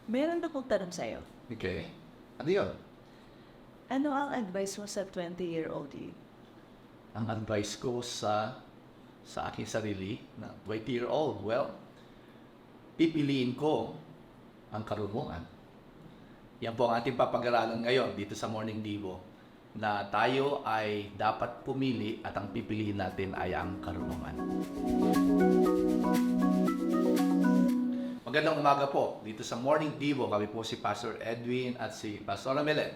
Meron akong tanong sa'yo. Okay. Ano yun? Ano ang advice mo sa 20-year-old you? Ang advice ko sa aking sarili na 20-year-old, well, pipiliin ko ang karunungan. Yan po ang ating papag-aralan ngayon dito sa Morning Devo, na tayo ay dapat pumili at ang pipiliin natin ay ang karunungan. Magandang umaga po dito sa Morning Devo. Kami po si Pastor Edwin at si Pastor Melen.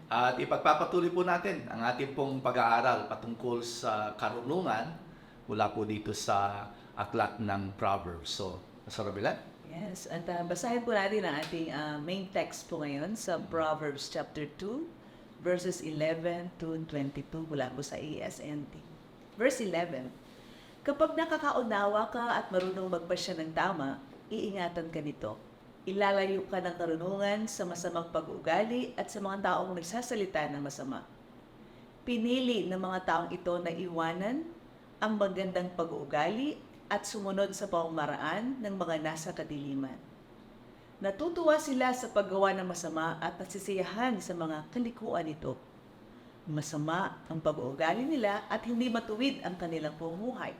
At ipagpapatuloy po natin ang ating pong pag-aaral patungkol sa karunungan mula po dito sa aklat ng Proverbs. So, Pastor Melen? Yes, at basahin po natin ang ating main text po ngayon sa Proverbs chapter 2, verses 11 to 22 mula po sa ESNT. Verse 11, kapag nakakaunawa ka at marunong magpasya ng tama, iingatan ka nito. Ilalayo ka ng karunungan sa masamang pag-uugali at sa mga taong nagsasalita ng masama. Pinili ng mga taong ito na iwanan ang magandang pag-uugali at sumunod sa pamamaraan ng mga nasa kadiliman. Natutuwa sila sa paggawa ng masama at nasisiyahan sa mga kalikuan nito. Masama ang pag-uugali nila at hindi matuwid ang kanilang pamumuhay.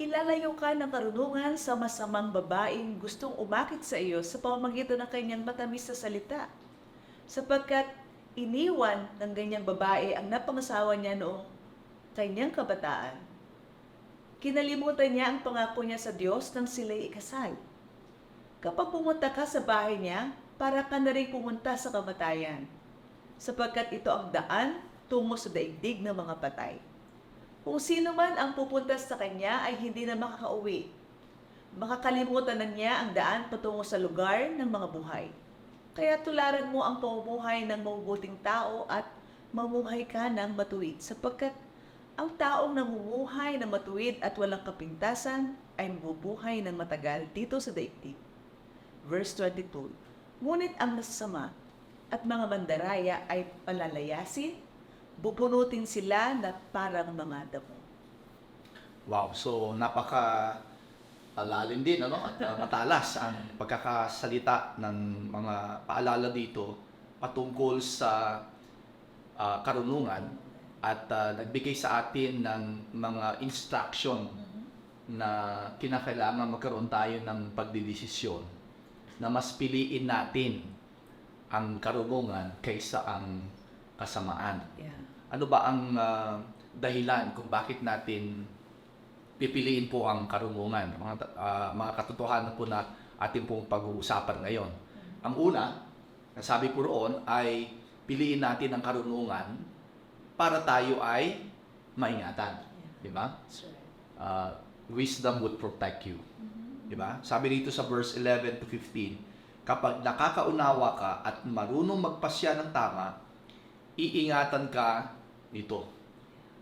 Ilalayo ka ng karunungan sa masamang babaeng gustong umakit sa iyo sa pamamagitan ng kanyang matamis na salita, sapagkat iniwan ng ganyang babae ang napangasawa niya noong kanyang kabataan. Kinalimutan niya ang pangako niya sa Diyos nang sila'y ikasal. Kapag pumunta ka sa bahay niya, para ka na rin pumunta sa kamatayan, sapagkat ito ang daan tungo sa daigdig ng mga patay. Kung sino man ang pupunta sa kanya ay hindi na makakauwi. Makakalimutan na niya ang daan patungo sa lugar ng mga buhay. Kaya tularan mo ang pamumuhay ng mabubuting tao at mamuhay ka ng matuwid, sapagkat ang taong namumuhay na matuwid at walang kapintasan ay mabubuhay ng matagal dito sa daigdig. Verse 22, ngunit ang masasama at mga mandaraya ay palalayasin, bubunutin sila na parang mga damo. Wow, so napaka-lalim din, ano? At matalas ang pagkakasalita ng mga paalala dito patungkol sa karunungan at nagbigay sa atin ng mga instruction na kinakailangan magkaroon tayo ng pagdidesisyon na mas piliin natin ang karunungan kaysa ang kasamaan. Yeah. Ano ba ang dahilan kung bakit natin pipiliin po ang karunungan? Mga katotohanan po na ating pong pag-uusapan ngayon. Ang una, nasabi po roon, ay piliin natin ang karunungan para tayo ay maingatan. Di ba? That's right. Wisdom would protect you. Di ba? Sabi dito sa verse 11 to 15, kapag nakakaunawa ka at marunong magpasya ng tama, iingatan ka nito.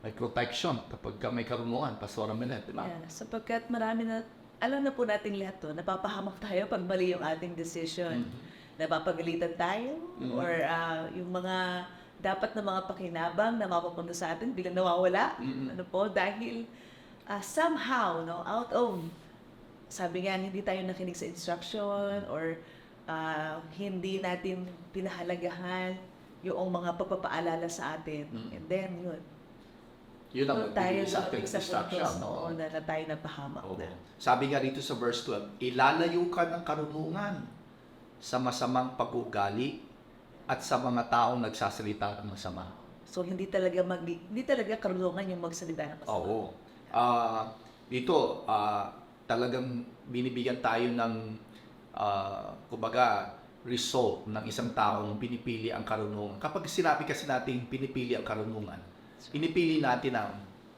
May protection kapag may karunungan, Pastor Melet, di ba? Yeah, sapagkat marami na, alam na po natin lahat to, napapahamak tayo pag mali yung ating decision. Napapagalitan tayo, or yung mga dapat na mga pakinabang na mapapunta sa atin, bilang nawawala. Ano po, dahil somehow, no, out of, sabi nga, hindi tayo nakinig sa instruction, or hindi natin pinahalagahan yung mga pagpapaalala sa atin. And then, yun. Yun ang tayo sa ating sa instruction. puntos, oo, na tayo napahamak Oo. na. Sabi nga dito sa verse 12, ilalayo ka ng karunungan sa masamang pag-ugali at sa mga taong nagsasalita ng masama. So, hindi talaga karunungan yung magsalita ng masama. Oo. Dito, talagang binibigyan tayo ng, kumbaga, result ng isang taong pinipili ang karunungan. Kapag sinabi kasi natin pinipili ang karunungan, pinipili natin ang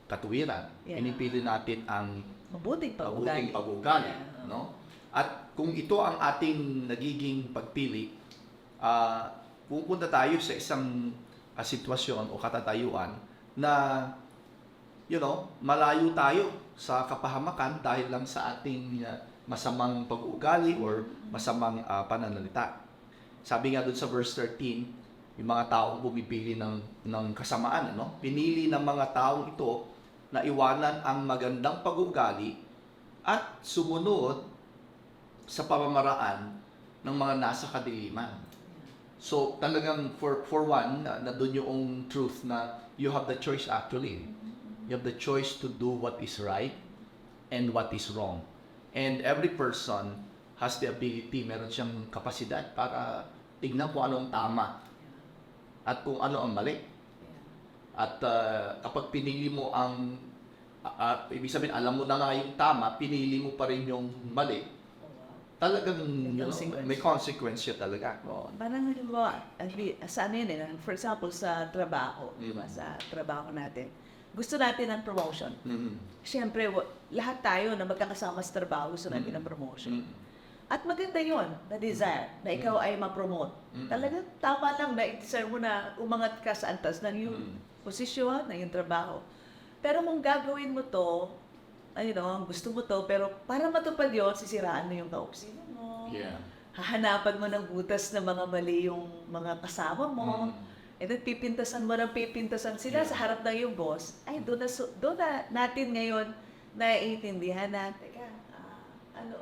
katuwiran, Yeah. pinipili natin ang Mabuting mabuting pag-ugali. pag-uugali, Yeah. no? At kung ito ang ating nagiging pagpili, pupunta tayo sa isang sitwasyon o katatayuan na malayo tayo sa kapahamakan dahil lang sa ating masamang pag-uugali or masamang pananalita. Sabi nga doon sa verse 13, yung mga taong bumipili ng kasamaan, ano? Pinili ng mga taong ito na iwanan ang magandang pag-uugali at sumunod sa pamamaraan ng mga nasa kadiliman. So talagang for one, na doon yung truth na you have the choice actually. You have the choice to do what is right and what is wrong. And every person has the ability, meron siyang kapasidad para tignan kung ano ang tama at kung ano ang mali. At kapag pinili mo ang, ibig sabihin, alam mo na nga yung tama, pinili mo pa rin yung mali, talagang may consequence siya talaga. Oo. Parang halimbawa, sa ano yun for example, sa trabaho, di ba? Sa trabaho natin. Gusto natin ng promotion. Siyempre, lahat tayo na magkakasama sa trabaho, gusto natin ng promotion. At maganda yun, na desire, na ikaw ay ma-promote. Talagang tama lang na i-desire mo na umangat ka sa antas ng yung posisyon, ng yung trabaho. Pero kung gagawin mo to, gusto mo to, pero para matupad yun, sisiraan mo yung kaopisina mo. Yeah. Hahanapan mo ng butas na mga mali yung mga kasama mo. And then pipintasan mo ng pipintasan sila sa harap ng yung boss. Ay, doon na natin ngayon naiintindihan na, teka,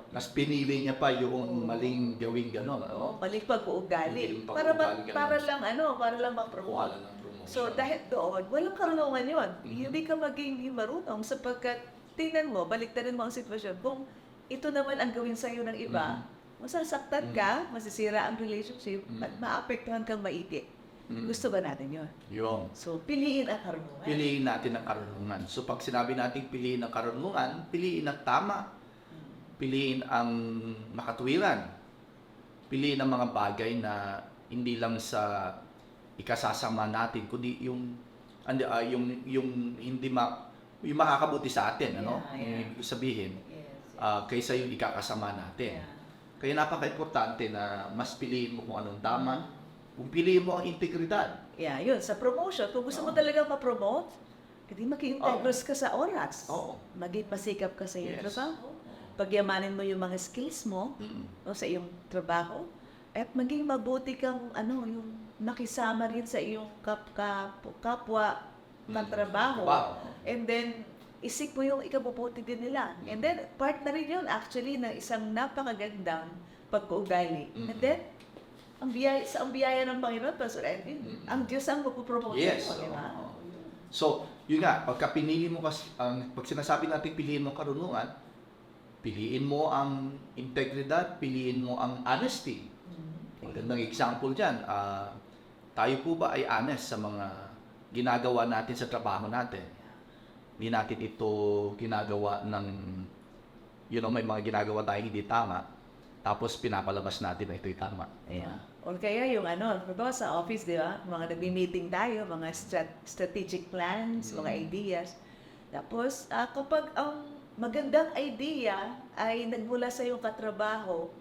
Mas pinili niya pa yung maling gawing gano'n. maling pag-uugali. Maling Para pag-uugali, para lang ma-promote. So dahil doon, walang karunungan yun. Hindi ka maging marunong sapagkat tingnan mo, baliktarin mo ang sitwasyon. Kung ito naman ang gawin sa'yo ng iba, masasaktan ka, masisira ang relationship, at maapektuhan kang maigi. Gusto ba natin yun? Yun. So, piliin ang karunungan. Piliin natin ang karunungan. So pag sinabi natin piliin ang karunungan, piliin ang tama. Piliin ang makatwiran. Piliin ang mga bagay na hindi lang sa ikasasama natin, kundi yung hindi yung makakabuti sa atin, ano? Yeah. Yung sabihin, Yes. kaysa yung ikakasama natin. Yeah. Kaya napaka-importante na mas piliin mo kung anong tama, kung piliin mo ang integridad. Yeah, yun. Sa promotion, kung gusto mo talagang ma-promote, hindi maging integros ka sa oras. Oo. Maging pasikap ka sa iyong Yes. trabaho. Pagyamanin mo yung mga skills mo o sa iyong trabaho. At maging mabuti kang yung nakisama rin sa iyong kapwa ng trabaho. Wow. And then, isip mo yung ikabubuti din nila. And then, part na rin yun actually ng isang napakagandang pag-uugali. And then, ang biyaya ng Panginoon, Pastor Edwin, ang Diyos ang magpupromote Yes. mo, di ba? So, yun nga, pagka pinili mo pag sinasabi natin piliin mo karunungan, piliin mo ang integridad, piliin mo ang honesty. Magandang example dyan, tayo po ba ay honest sa mga ginagawa natin sa trabaho natin? Hindi natin ito ginagawa ng, may mga ginagawa tayo hindi tama, tapos pinapalabas natin na ito'y tama. Yeah. O kaya yung diba, sa office, di ba? Mga nagmi-meeting tayo, mga strategic plans, mga ideas. Tapos, kapag ang magandang idea ay nagmula sa iyong katrabaho,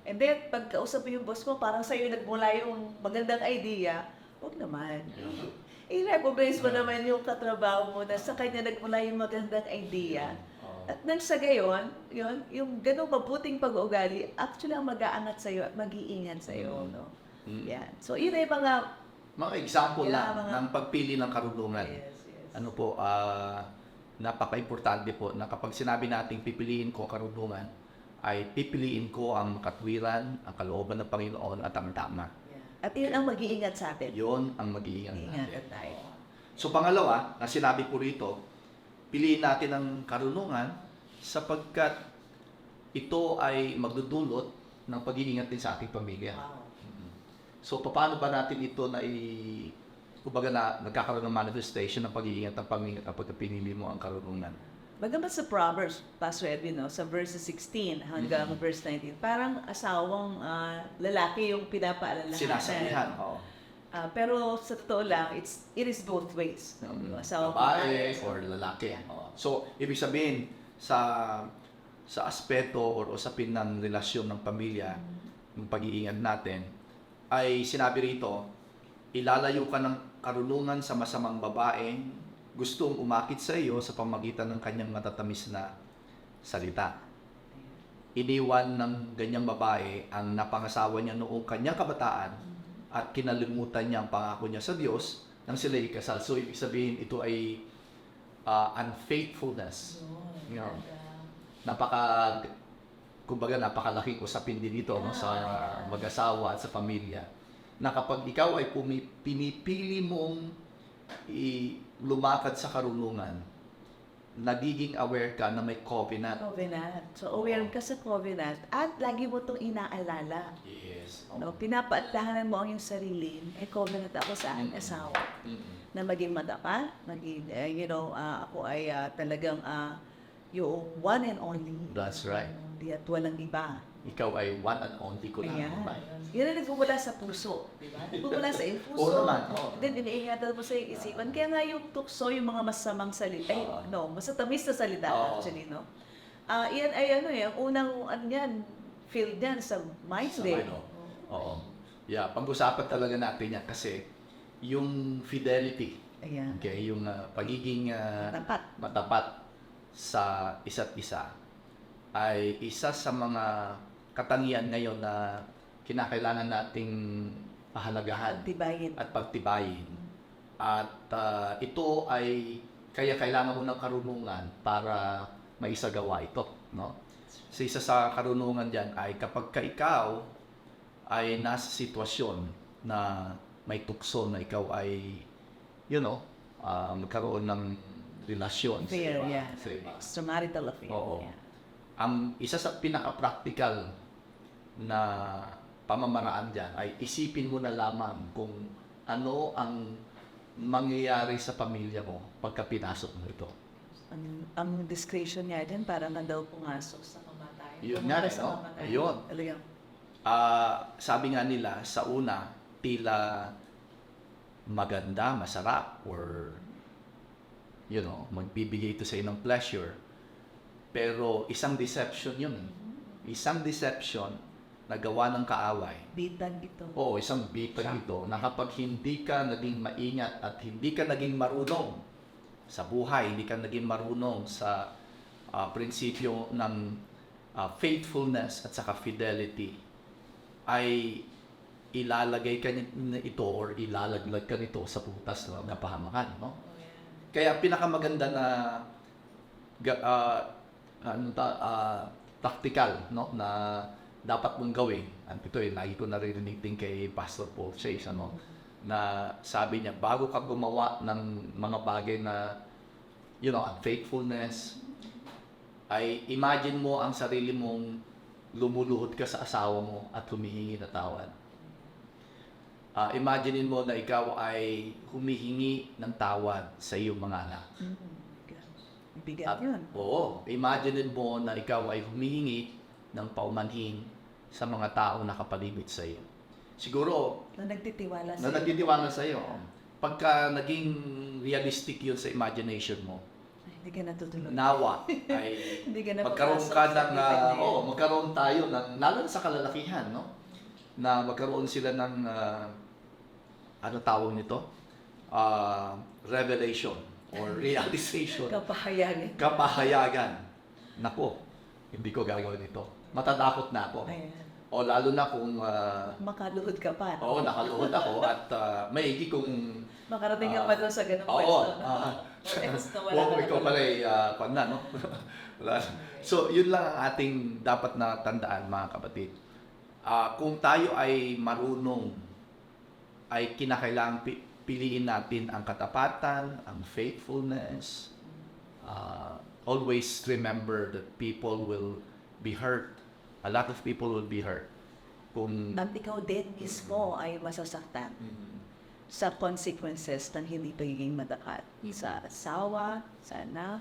and then, pag kausap mo yung boss mo, parang sa iyo nagmula yung magandang idea, huwag naman. I-recognize mo naman yung katrabaho mo na sa kanya nagmula yung magandang idea. At nang sa gayon, yung ganong mabuting pag-uugali, actually ang mag-aangat sa iyo at mag-iingat sa iyo, no? Yan. So, yun ay mga example Yeah, lang ng pagpili ng karunungan. Yes. Ano po, napaka-importante po na kapag sinabi nating pipiliin ko ang karunungan, ay pipiliin ko ang katwiran, ang kalooban ng Panginoon at ang tama. At yun ang mag-iingat sa atin. Yun ang mag-iingat natin. Ingat tayo. So pangalawa, na sinabi po rito, piliin natin ang karunungan sapagkat ito ay magdudulot ng pag-iingat din sa ating pamilya. Wow. So paano ba natin ito nagkakaroon ng manifestation ng pag-iingat ng pamilya kapag pinili mo ang karunungan? Bagamat sa Proverbs, Pastor Edwin, sa verses 16 hanggang verse 19, parang asawang lalaki yung pinapaalalahanan. Sinasabihan. Oo. Pero sa totoo lang, it is both ways. No? Asawang Babae or lalaki. So, ibig sabihin, sa aspeto or usapin ng relasyon ng pamilya, ng pag-iingat natin, ay sinabi rito, ilalayo ka ng karunungan sa masamang babae, gustong umakit sa iyo sa pamagitan ng kanyang matatamis na salita. Iniwan ng ganyang babae ang napangasawa niya noong kanyang kabataan at kinalimutan niya ang pangako niya sa Diyos nang sila ikasal. So, ibig sabihin, ito ay unfaithfulness. kumbaga napakalaking usapin din dito no, sa mag-asawa at sa pamilya. Na kapag ikaw ay pinipili mong lumakad sa karunungan, nagiging aware ka na may covenant. Covenant. So, aware ka sa covenant at lagi mo itong inaalala. Yes. No, pinapaatlahanan mo ang iyong sarili. May covenant ako sa aking asawa. Na maging madapa, maging, ako ay talagang yung one and only. That's right. Di at walang iba. Ikaw ay one and only ko lang. Ayan. Yan ang nagmumula sa puso. Diba? Nagmumula sa puso. Oo naman. Oo. Then, iniingatan mo sa isipan. Kaya nga yung tukso, yung mga masamang salita. Masatamis na salita actually, no? Yan ay ang unang, field yan sa mind day. Oo. Yeah, pag-usapan talaga natin yan kasi yung fidelity, Ayan. okay, yung pagiging Tapat. matapat sa isa't isa ay isa sa mga katangian ngayon na kinakailangan nating pahalagahan Tibayin. at pagtibayin. At ito ay kaya kailangan mo ng karunungan para maisagawa ito, no? So, isa sa karunungan diyan ay kapag ikaw ay nasa sitwasyon na may tukso na ikaw ay magkaroon ng relasyon sa Affair, iba. yeah. Sa iba. Extramarital affair. Oo. Yeah. Ang isa sa pinaka-practical na pamamaraan dyan ay isipin mo na lamang kung ano ang mangyayari sa pamilya mo pagka pinasok mo ito. Ang discretion niya din para na daw pumasok sa kamatayan. Yun nga, Pumunta sa no? kamatayan. Ayun. Talagang, Sabi nga nila, sa una, tila maganda, masarap, or magbibigay ito sa ng pleasure. Pero isang deception yun. Isang deception na gawa ng kaaway. bitag ito. Oo, isang bitag ito na kapag hindi ka naging maingat at hindi ka naging marunong sa buhay, hindi ka naging marunong sa prinsipyo ng faithfulness at saka fidelity, ay ilalagay ka ito or ilalaglag ka nito sa butas na pahamakan, no? Kaya pinakamaganda na practical, no, na dapat mong gawin. At ito lagi ko naririnig din kay Pastor Paul Chase, na sabi niya, bago ka gumawa ng mga bagay na, unfaithfulness, ay imagine mo ang sarili mong lumuluhod ka sa asawa mo at humihingi na tawad. Imaginein mo na ikaw ay humihingi ng tawad sa iyong mga anak. Bigat yun. Oo, imaginein mo na ikaw ay humihingi ng paumanhin sa mga tao na kapaligid sa iyo. Siguro, Na nagtitiwala na nagtitiwala sa iyo. Pagka naging realistic yun sa imagination mo, Hindi ka natutuloy. nawa ay Hindi ka na magkaroon papasok ka sa ng, bitag na yan. magkaroon tayo ng, lalo na sa kalalakihan, no? Na magkaroon sila ng, ano tawag nito? Revelation or realization. Kapahayagan. Nako, hindi ko gagawin ito. Matatakot na ako. Ayan. O lalo na kung, Makaluhod ka pa. oo, nakaluhod ako at maigi kung, Makarating ka pa doon sa ganung oo, pwesto. Pwesto, wala wow, ka na ikaw tuloy. pala ay, no? Wala. So, yun lang ang ating dapat na tandaan, mga kapatid. Kung tayo ay marunong, ay kinakailangang piliin natin ang katapatan, ang faithfulness. Always remember that people will be hurt. A lot of people will be hurt. Kung At ikaw din mismo ay masasaktan sa consequences ng hindi pagiging matapat sa asawa, sa anak,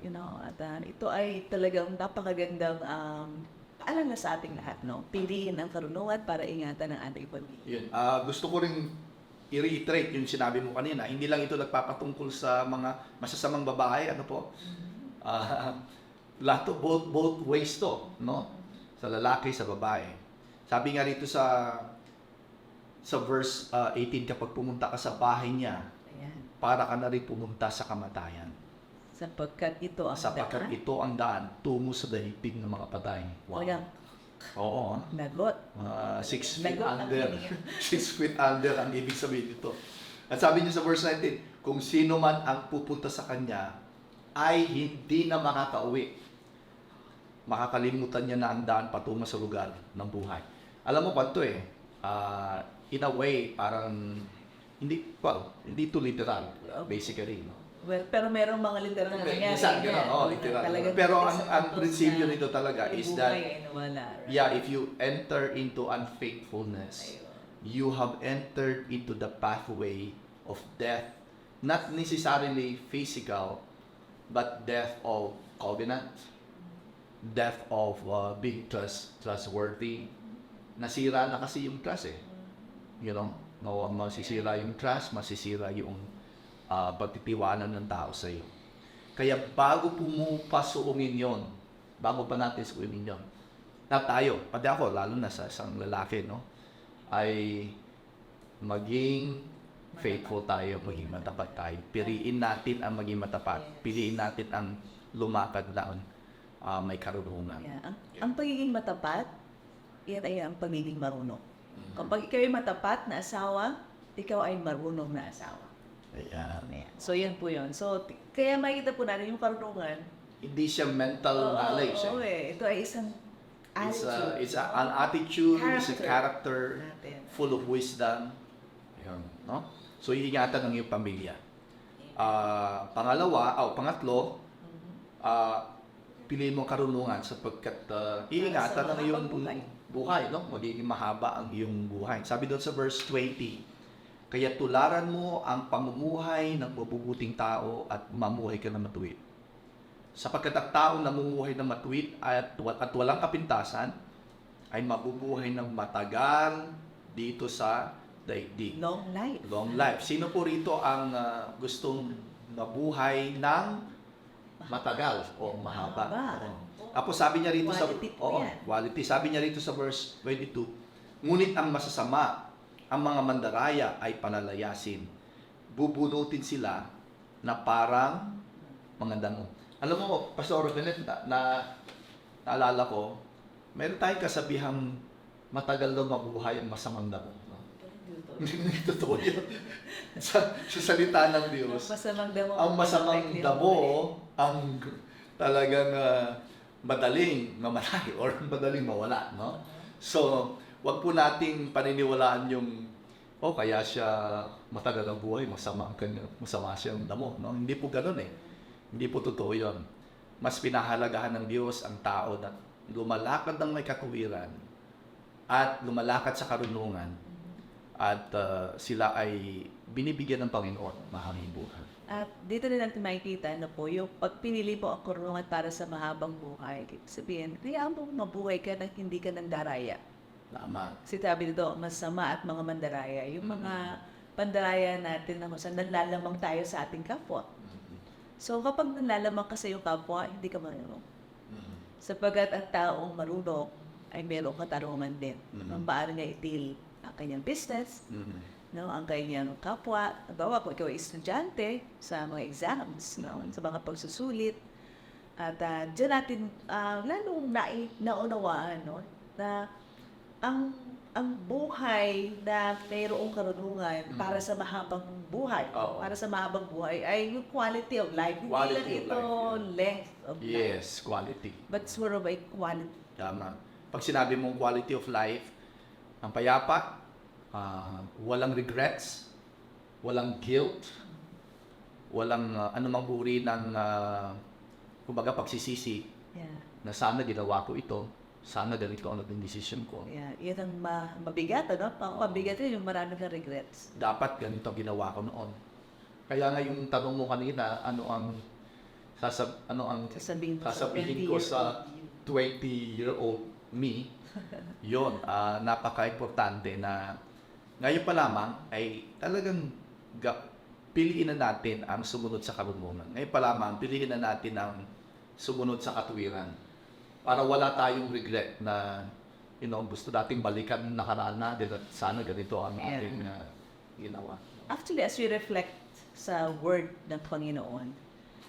at ito ay talagang napakagandang alam na sa ating lahat, no? Piliin ang karunungan para ingatan ang ating pamilya. yun. Gusto ko rin i-reiterate yung sinabi mo kanina. Hindi lang ito nagpapatungkol sa mga masasamang babae, ano po? Lahat to, both ways to, no? Sa lalaki, sa babae. Sabi nga rito sa verse 18, kapag pumunta ka sa bahay niya, Ayan. para ka na rin pumunta sa kamatayan. Sapagkat ito ang Sapagkat daan. ito ang daan tungo sa daigdig ng mga patay. Wow. Walang Oo. nagot. 6 feet Nagot ang under. meaning. 6 feet under ang ibig sabihin nito. At sabi niyo sa verse 19, kung sino man ang pupunta sa kanya ay hindi na makakauwi. makakalimutan niya na ang daan patungo sa lugar ng buhay. Alam mo pa ito in a way, parang hindi to literal, basically. No? Well, pero merong mga literal na nangyari. Minsan, literal. Pero ang prinsipyo nito talaga is that, if you enter into unfaithfulness, you have entered into the pathway of death, not necessarily physical, but death of covenant, death of being trustworthy. Nasira na kasi yung trust masisira yung trust, masisira yung pagtitiwanan ng tao sa iyo. Kaya bago pumupasuungin yon, bago pa natin suungin yon, tayo, pati ako, lalo na sa isang lalaki, ay maging faithful tayo, maging matapat tayo. Piliin natin ang maging matapat. Piliin natin ang lumakad na may karunungan. Ang pagiging matapat, yan ay ang pagiging marunong. Kapag ikaw ay matapat na asawa, ikaw ay marunong na asawa. Ayan. So, yan po yun. So, kaya makikita po natin yung karunungan. Hindi siya mental knowledge. Ito ay isang attitude. It's an attitude, it's a character natin. full of wisdom. Ayan, no? So, iingatan ng iyong pamilya. Pangatlo, piliin mo karunungan sapagkat iingatan ng iyong buhay, no? Magiging mahaba ang iyong buhay. Sabi doon sa verse 20, kaya tularan mo ang pamumuhay ng mabubuting tao at mamuhay ka na matuwid. Sapagkat ang tao na mamumuhay na matuwid at walang kapintasan ay mabubuhay ng matagal dito sa daigdig. Long life. Long life. Sino po rito ang gustong mabuhay ng matagal o mahaba? Tapos sabi niya rito quality. Sabi niya rito sa verse 22, ngunit ang masasama, ang mga mandaraya ay panalayasin. Bubunutin sila na parang mga damo. Alam mo, Pastor Benet, naalala ko, meron tayong kasabihang matagal daw mabuhay ang masamang damo. Hindi totoo yun. sa salita ng Diyos, ang masamang damo ang talagang madaling mamatay or madaling mawala. No? So, wag po nating paniniwalaan yung kaya siya matagal ang buhay, masama siyang damo, no? Hindi po ganoon Hindi po totoo 'yon. Mas pinahalagahan ng Diyos ang tao na lumalakad ng may katuwiran at lumalakad sa karunungan at sila ay binibigyan ng Panginoon mahabang buhay. At dito din natin makikita na po yung pagpinili po ang karunungan para sa mahabang buhay. Sabihin, kaya mo mabuhay ka nang hindi ka nandaraya. Tama. Sabi dito, masama at mga mandaraya. Yung mga pandaraya natin na nanlalamang tayo sa ating kapwa. So kapag nanlalamang ka sa iyong kapwa, hindi ka marunong. Sapagkat ang taong marunong ay merong katarungan din. Ang paano niya itil ang kanyang business, ang kanyang kapwa. Bawa kung ikaw ay estudyante sa mga exams, sa mga pagsusulit. At dyan natin lalong naunawaan na ang buhay na mayroong karunungan para sa mahabang buhay. Para sa mahabang buhay ay yung quality of life. Hindi lang ito length of life. Yes, quality. But sort of a quality. Tama. Pag sinabi mong quality of life, ang payapa, walang regrets, walang guilt, walang anumang uri ng kumbaga pagsisisi na sana ginawa ko ito. Sana ganito ang naging decision ko. Yan ang mabigat, Mabigat yun, yung marami na regrets. Dapat ganito ginawa ko noon. Kaya nga yung tanong mo kanina, ano ang sasabihin ko sa 20-year-old me, yun, napaka-importante na ngayon pa lamang ay talagang piliin na natin ang sumunod sa karunungan. Ngayon pa lamang, piliin na natin ang sumunod sa katuwiran. Para wala tayong regret na gusto nating balikan nakaraan natin at sana ganito ang ating ginawa. Actually, as we reflect sa word ng Panginoon,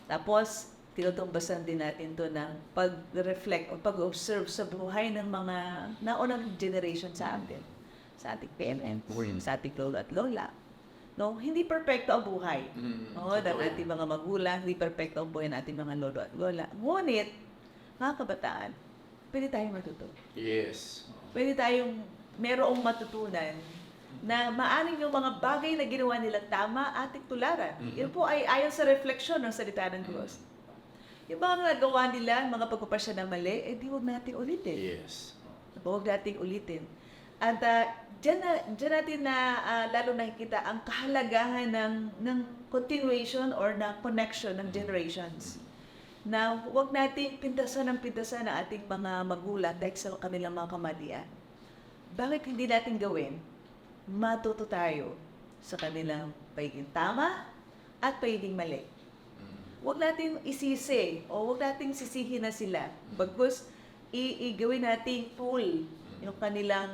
tapos tinutumbasan din natin to ng pag-reflect o pag-observe sa buhay ng mga naunang generation sa atin, sa ating parents, sa ating lolo at lola. Hindi perfecto ang buhay. Ng ating mga magulang, hindi perfecto ang buhay ng ating mga lolo at lola. Ngunit, mga kabataan, pwede tayong matuto. Yes. Pwede tayong merong matutunan na maaring yung mga bagay na ginawa nilang tama ating tularan. Mhm. Yun po ay ayon sa refleksyon ng salita ng Diyos. Yung mga nagawa nila, mga pagpapasya na mali, di huwag natin ulitin. Yes. Huwag nating ulitin. At dyan natin lalo nakikita ang kahalagahan ng continuation or na connection ng generations. Na huwag nating pintasan ng ating mga magulang dahil sa kanilang mga kamalian. Bakit hindi natin gawin? Matuto tayo sa kanilang pagiging tama at pagiging mali. Huwag natin isisi o huwag natin sisihin na sila. Bagkus, gawin nating tool yung kanilang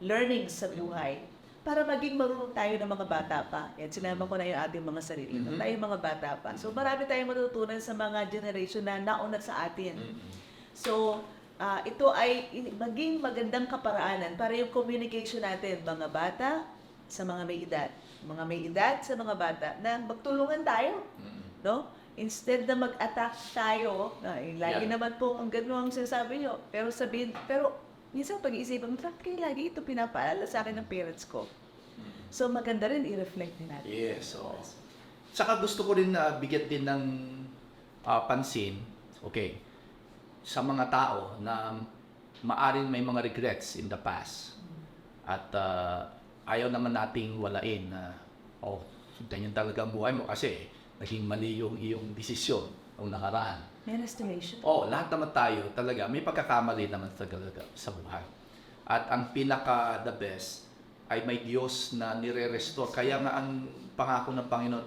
learning sa buhay para maging marunong tayo ng mga bata pa. Yan, sinama ko na yung ating mga sarili. Mhm. Tayo mga bata pa. So, marami tayong matutunan sa mga generation na nauna sa atin. So, ito ay maging magandang kaparaanan para yung communication natin, mga bata sa mga may edad. Mga may edad sa mga bata na magtulungan tayo. No? Instead na mag-attack tayo, lagi Yeah. naman po ang gano'n ang sinasabi nyo. Pero minsan pag-iisipan, bakit kayo lagi ito pinapaalala sa akin ng parents ko? So, maganda rin i-reflect din natin. Yes. Saka gusto ko rin na bigyan din ng pansin, okay, sa mga tao na maaring may mga regrets in the past. At ayaw naman nating walain na, ganyan talaga ang buhay mo kasi naging mali yung iyong desisyon nung nakaraan. May restoration. Lahat naman tayo talaga, may pagkakamali naman talaga sa buhay. At ang pinaka the best ay may Diyos na nire-restore. Kaya nga ang pangako ng Panginoon,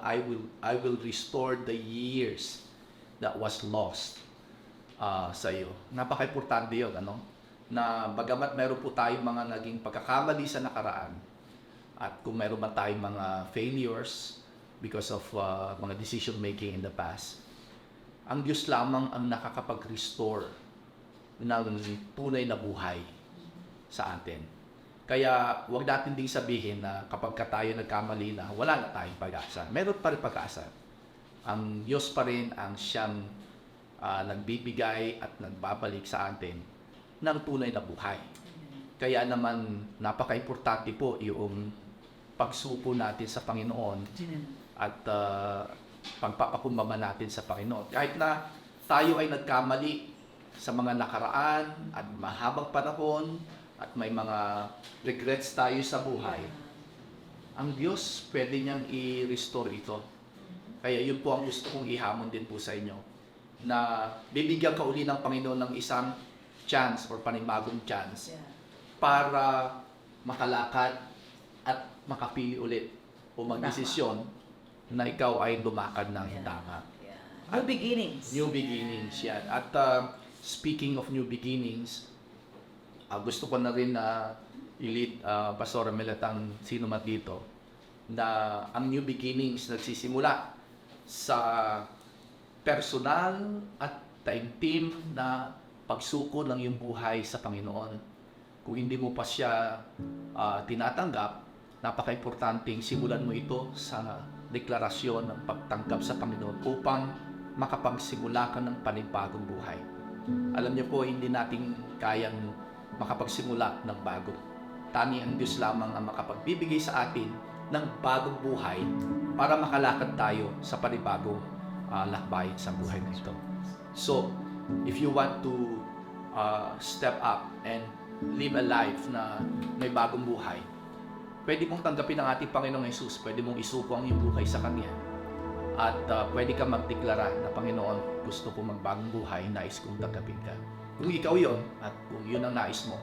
I will restore the years that was lost sa iyo. Napaka-importante yun, na bagamat meron po tayong mga naging pagkakamali sa nakaraan, at kung meron man tayong mga failures because of mga decision making in the past, ang Diyos lamang ang nakakapag-restore ng tunay na buhay sa atin. Kaya huwag natin ding sabihin na kapag tayo nagkamali na, wala na tayong pag-asa. Meron pa rin pag-asa. Ang Diyos pa rin ang siyang nagbibigay at nagbabalik sa atin ng tunay na buhay. Kaya naman napaka-importante po yung pagsupo natin sa Panginoon at pagpapakumbaba natin sa Panginoon. Kahit na tayo ay nagkamali sa mga nakaraan at mahabang panahon at may mga regrets tayo sa buhay, ang Diyos pwede niyang i-restore ito. Kaya yun po ang gusto kong ihamon din po sa inyo, na bibigyan ka uli ng Panginoon ng isang chance or panibagong chance para makalakad at makapili ulit o magdesisyon na ikaw ay lumakad ng tama. New beginnings. New beginnings, yan. At speaking of new beginnings, gusto ko na rin na i-lead Pastor Melatang sino man dito na ang new beginnings nagsisimula sa personal at taimtim na pagsuko ng iyong buhay sa Panginoon. Kung hindi mo pa siya tinatanggap, napaka-importanting simulan mo ito sa deklarasyon ng pagtanggap sa Panginoon upang makapagsimula ka ng panibagong buhay. Alam niyo po, hindi natin kayang makapagsimula ng bago. Tanging ang Diyos lamang ang makapagbibigay sa atin ng bagong buhay para makalakad tayo sa panibagong lakbayin sa buhay na ito. So, if you want to step up and live a life na may bagong buhay, pwede mong tanggapin ang ating Panginoong Jesus. Pwede mong isuko ang iyong buhay sa Kanya. At pwede ka magdeklara na, Panginoon, gusto ko magbagong buhay, nais kong tanggapin ka. Kung ikaw yon at kung yun ang nais mo,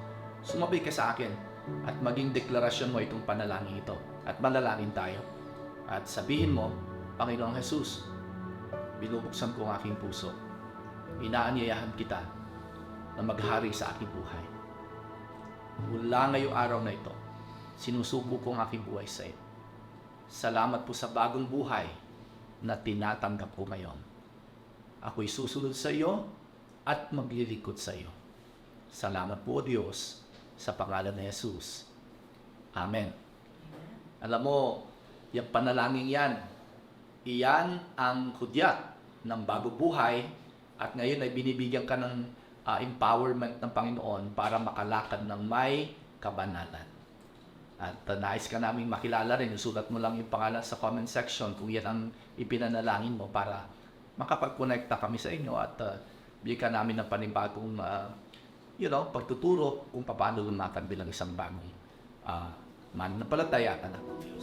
sumabay ka sa akin at maging deklarasyon mo itong panalangin ito. At manalangin tayo. At sabihin mo, Panginoong Jesus, binubuksan ko ang aking puso. Inaanyayahan kita na maghari sa aking buhay. Mula ngayong araw na ito, sinusubo ko ang aking buhay sa iyo. Salamat po sa bagong buhay na tinatanggap ko ngayon. Ako'y susunod sa iyo at maglilingkod sa iyo. Salamat po, Diyos, sa pangalan ni Jesus. Amen. Alam mo, yung panalangin yan, iyan ang hudyat ng bagong buhay at ngayon ay binibigyan ka ng empowerment ng Panginoon para makalakad ng may kabanalan. At nais ka namin makilala rin, sulat mo lang yung pangalan sa comment section kung yan ang ipinanalangin mo para makapag-connecta kami sa inyo at bigyan ka namin ng panibagong pagtuturo kung paano lumakad bilang isang bagong mananampalataya anak ng Diyos.